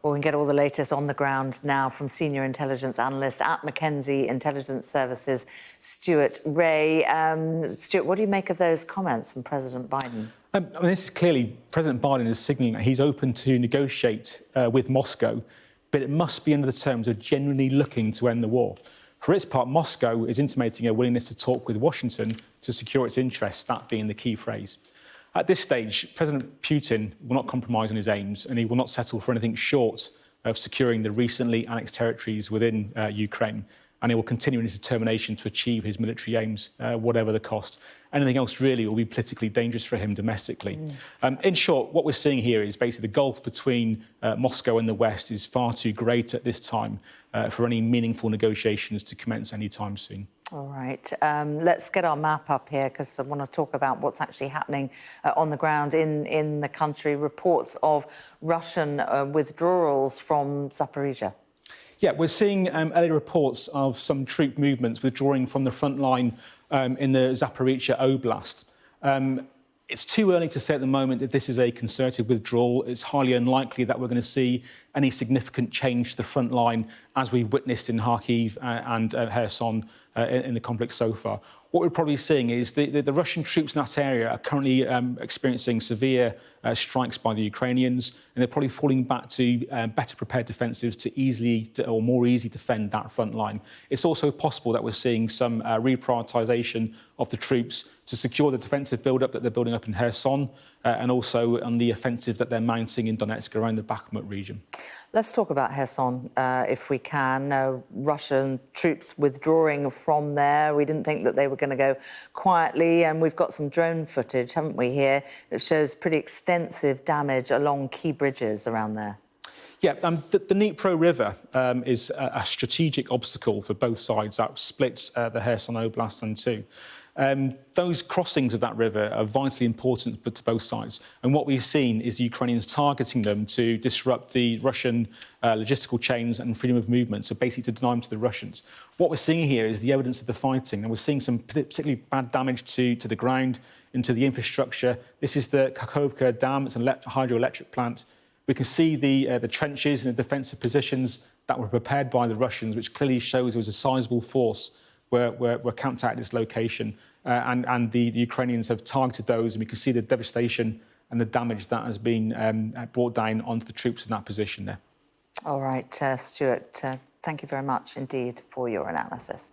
Well, we can get all the latest on the ground now from Senior Intelligence Analyst at McKenzie Intelligence Services, Stuart Ray. Stuart, what do you make of those comments from President Biden? This is clearly, President Biden is signalling that he's open to negotiate with Moscow, but it must be under the terms of genuinely looking to end the war. For its part, Moscow is intimating a willingness to talk with Washington to secure its interests, that being the key phrase. At this stage, President Putin will not compromise on his aims, and he will not settle for anything short of securing the recently annexed territories within Ukraine. And he will continue in his determination to achieve his military aims, whatever the cost. Anything else really will be politically dangerous for him domestically. In short, what we're seeing here is basically the gulf between Moscow and the West is far too great at this time for any meaningful negotiations to commence anytime soon. All right, let's get our map up here because I want to talk about what's actually happening on the ground in the country. Reports of Russian withdrawals from Zaporizhia. Yeah, we're seeing early reports of some troop movements withdrawing from the front line in the Zaporizhia Oblast. It's too early to say at the moment that this is a concerted withdrawal. It's highly unlikely that we're going to see any significant change to the front line as we've witnessed in Kharkiv and Kherson in the conflict so far. What we're probably seeing is the Russian troops in that area are currently experiencing severe strikes by the Ukrainians, and they're probably falling back to better prepared defensives to more easily defend that front line. It's also possible that we're seeing some reprioritisation of the troops to secure the defensive build-up that they're building up in Kherson, and also on the offensive that they're mounting in Donetsk around the Bakhmut region. Let's talk about Kherson, if we can. Russian troops withdrawing from there. We didn't think that they were going to go quietly, and we've got some drone footage, haven't we, here, that shows pretty extensive damage along key bridges around there. Yeah, the Dnipro River is a strategic obstacle for both sides that splits the Kherson Oblast in two. Those crossings of that river are vitally important to both sides. And what we've seen is the Ukrainians targeting them to disrupt the Russian logistical chains and freedom of movement, so basically to deny them to the Russians. What we're seeing here is the evidence of the fighting, and we're seeing some particularly bad damage to the ground and to the infrastructure. This is the Kakhovka Dam. It's a hydroelectric plant. We can see the trenches and the defensive positions that were prepared by the Russians, which clearly shows there was a sizable force were camped out at this location, and the Ukrainians have targeted those, and we can see the devastation and the damage that has been brought down onto the troops in that position there. All right, Stuart, thank you very much indeed for your analysis.